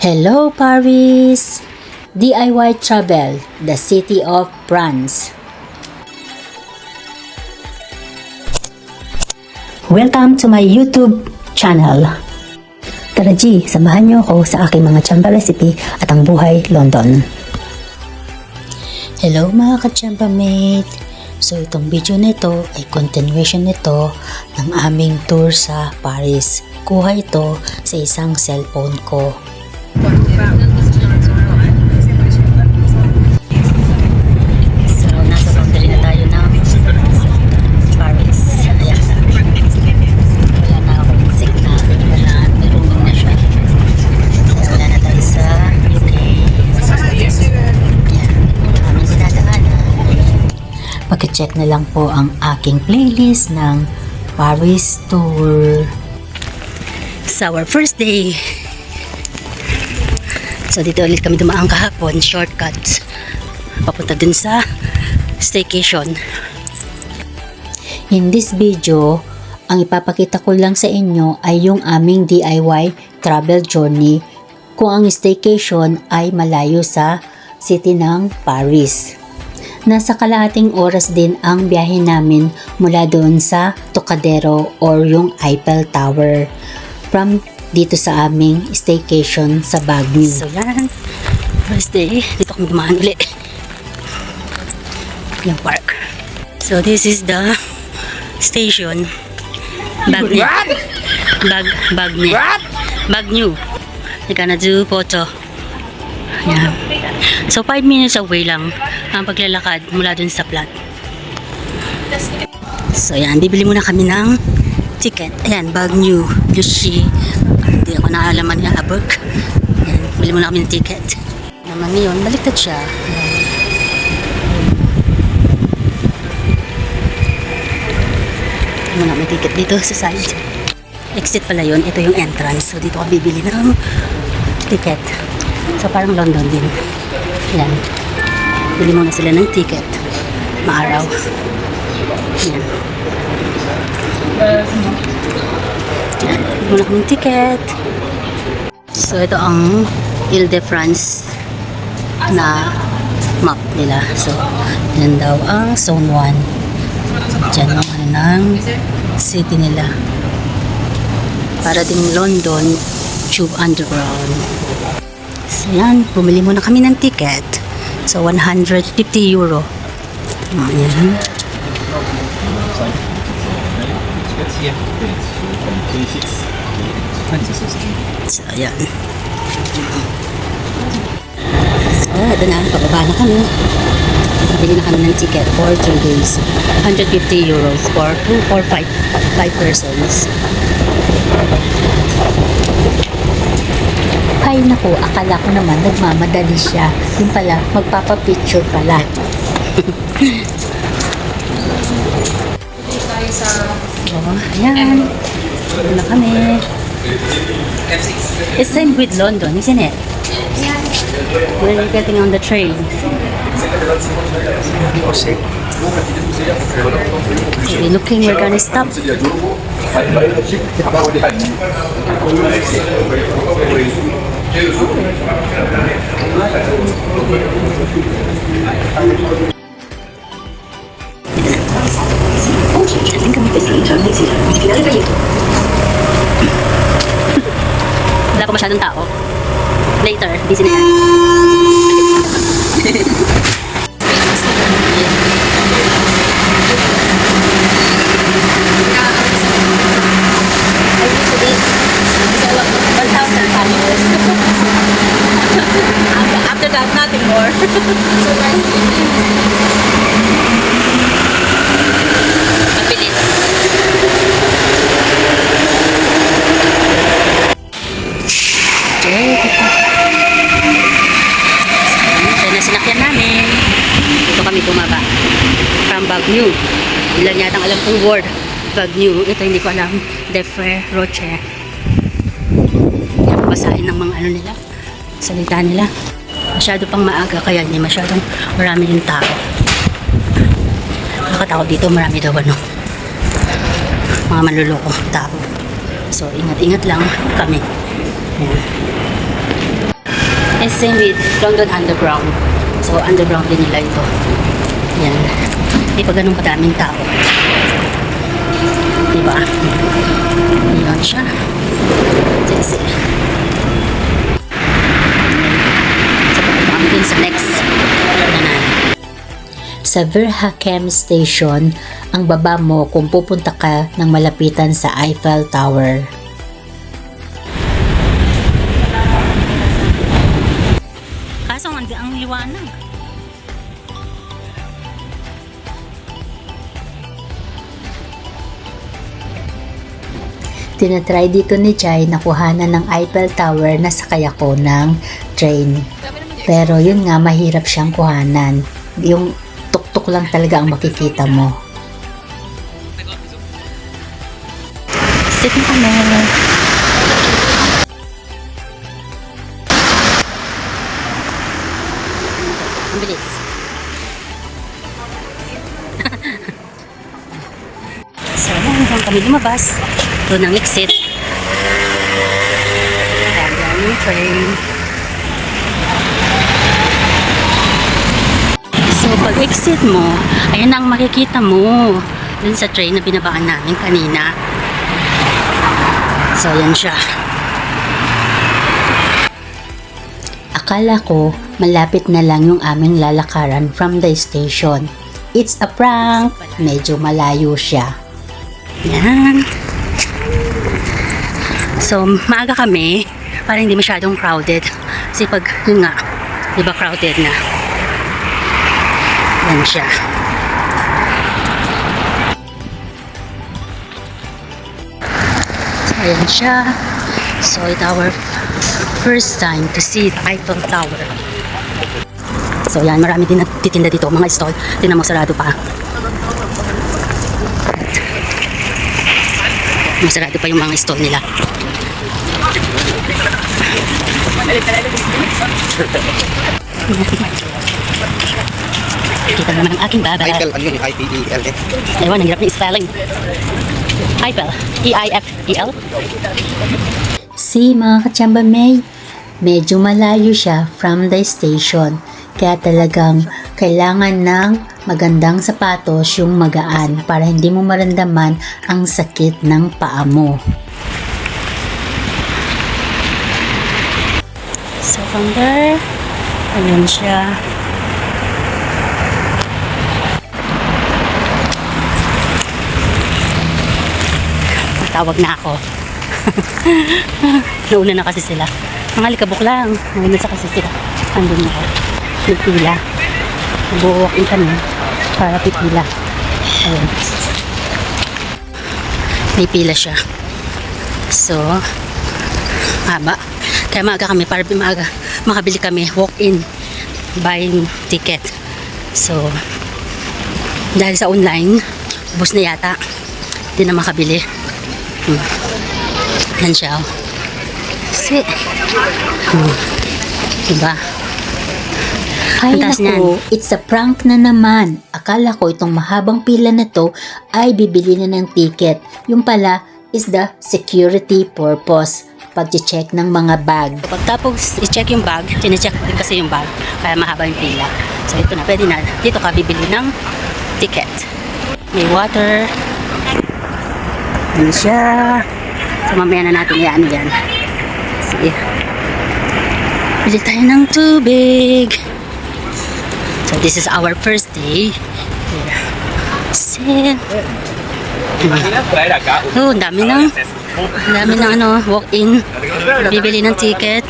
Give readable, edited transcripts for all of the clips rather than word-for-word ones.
Hello Paris! DIY Travel, the City of France. Welcome to my YouTube channel. Tara G, samahan niyo ako sa aking mga tsamba recipe at ang buhay London. Hello mga ka-tsamba mate! So itong video nito ay continuation nito ng aming tour sa Paris. Kuha ito sa isang cellphone ko. So nasa boundary na tayo ng Paris. Ayan. Wala na akong signal. May roaming na siya. Wala na tayo sa UK. Aming dinadaanan. Pag-check na lang po ang aking playlist ng Paris Tour. It's our first day. So dito ulit kami dumaan kahapon, shortcut papunta dun sa staycation. In this video, ang ipapakita ko lang sa inyo ay yung aming DIY travel journey kung ang staycation ay malayo sa city ng Paris. Nasa kalahating oras din ang biyahe namin mula doon sa Trocadero or yung Eiffel Tower from dito sa aming staycation sa Baguio. So yan, first day, dito kami dumaan ulit. Yung park. So this is the station. Baguio. Baguio. You gonna do photo. Yan. So 5 minutes away lang ang paglalakad mula dun sa plat. So yan, bibili muna kami ng ticket. Ayan, Baguio, Lucy. Hindi ako naalaman niya abog. Ayan, bili muna kami ng ticket. Naman ngayon, baliktad siya. Muna may ticket dito sa side. Exit pala yun. Ito yung entrance. So dito ako bibili ng ticket. So parang London din. Ayan. Bili muna sila ng ticket. Maaraw. Ayan. Muna kaming ticket. So ito ang Ile-de-France na map nila. So yan daw ang zone 1. Diyan ang ano ng city nila. Para ding London Tube Underground. So yan, bumili muna kami ng ticket. So 150 euro. Ayan. So, ayan. So, ito na. Pababa na kami. Bili na kami ng ticket for 3 days. 150 euros for 2 or 5 persons. Ay, naku. Akala ko naman nagmamadali siya. Yung pala, magpapapicture pala. So, ayan. Ito na kami. It's same with London, isn't it? We're getting on the train. So we're looking, we're gonna stop. Wala pa masyadong tao. Later, busy na yan. After that, nothing more. Mabilis. Ito na sinakyan namin. Dito kami bumaba. From Baguio. Ilan yatang alam kong word. Baguio. Ito hindi ko alam. Defre Roche. Yan, basahin ng mga ano nila. Salita nila. Masyado pang maaga kaya hindi masyadong marami yung tao. Nakatao dito marami daw ano. Mga manlulokong tao. So ingat-ingat lang kami. Ayan. And same with London Underground. So, underground din nila ito. Yan. Hindi pa ganun kadaming tao. Diba? Yan siya. Kasi, so, papunta kami din sa next na. Sa Verhaeghem Station, ang baba mo kung pupunta ka ng malapitan sa Eiffel Tower. Kaso ang liwanag. Tinatry dito ni Jai na kuhanan ng Eiffel Tower na sakay ako ng train. Pero yun nga, mahirap siyang kuhanan. Yung tuktok lang talaga ang makikita mo. Sit mo kami. Ang bilis. So, hanggang kami lumabas. Ito ng exit. Hanggang yung train. So, pag exit mo, ayan ang makikita mo dun sa train na binabaan namin kanina. So, ayan siya. Akala ko, malapit na lang yung aming lalakaran from the station. It's a prank! Medyo malayo siya. Yan. So, maaga kami para hindi masyadong crowded. Kasi pag, yun nga, di ba crowded na? Yan siya. So, ayan siya. So, it's our first time to see the Eiffel Tower. So, yan. Marami din natitinda dito. Mga stall. Tingnan mo, sarado pa. Masarado pa yung mga stall nila. Kita naman ang aking baba. Eiffel, ano yun? I-P-E-L eh. Ewan, ang hirap ng spelling. Eiffel. E-I-F-E-L. See, mga kachamba May, medyo malayo siya from the station. Kaya talagang kailangan ng magandang sapatos yung magaan para hindi mo maramdaman ang sakit ng paa mo. So from there, ayun siya. Tawag na ako. Nauna na kasi sila. Mga likabok lang. Nauna sa kasi sila. Andun na ako. Pipila. Nag-walk in kami para pipila. Ayun. May pila siya. So, haba. Kaya maaga kami para maaga makabili kami. Walk-in. Buying ticket. So, dahil sa online, bus na yata. Hindi na makabili. Yan siya. Kasi, diba? Ay naku, it's a prank na naman. Akala ko itong mahabang pila na to ay bibili na ng ticket. Yung pala is the security purpose. Pag-check ng mga bag. Pagtapos i-check yung bag, chine-check din kasi yung bag. Kaya mahaba yung pila. So ito na, pwede na. Dito ka bibili ng ticket. May water. Ano siya? So mamaya na natin yan. Sige. Bili tayo ng tubig. So this is our first day. Sit. Oh, dami ng walk-in. Bibili ng ticket.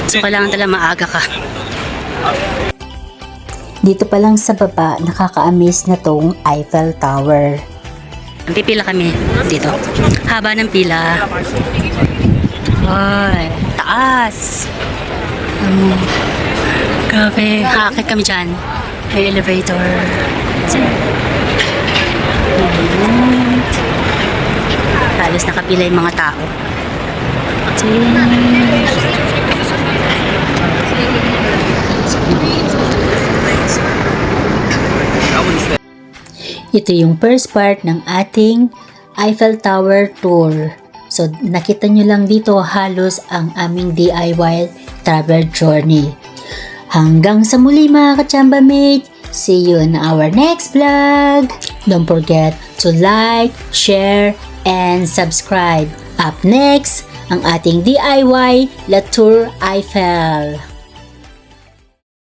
So kailangan talaga maaga ka. Dito pa lang sa baba, nakaka-amaze na tong Eiffel Tower. Pipila kami dito. Haba ng pila. Ay, taas. Grabe, haakit kami dyan. May elevator. Halos nakapila yung mga tao. Ito yung first part ng ating Eiffel Tower tour. So nakita nyo lang dito halos ang aming DIY travel journey. Hanggang sa muli mga kachamba mate, see you in our next vlog. Don't forget to like, share, and subscribe. Up next, ang ating DIY La Tour Eiffel.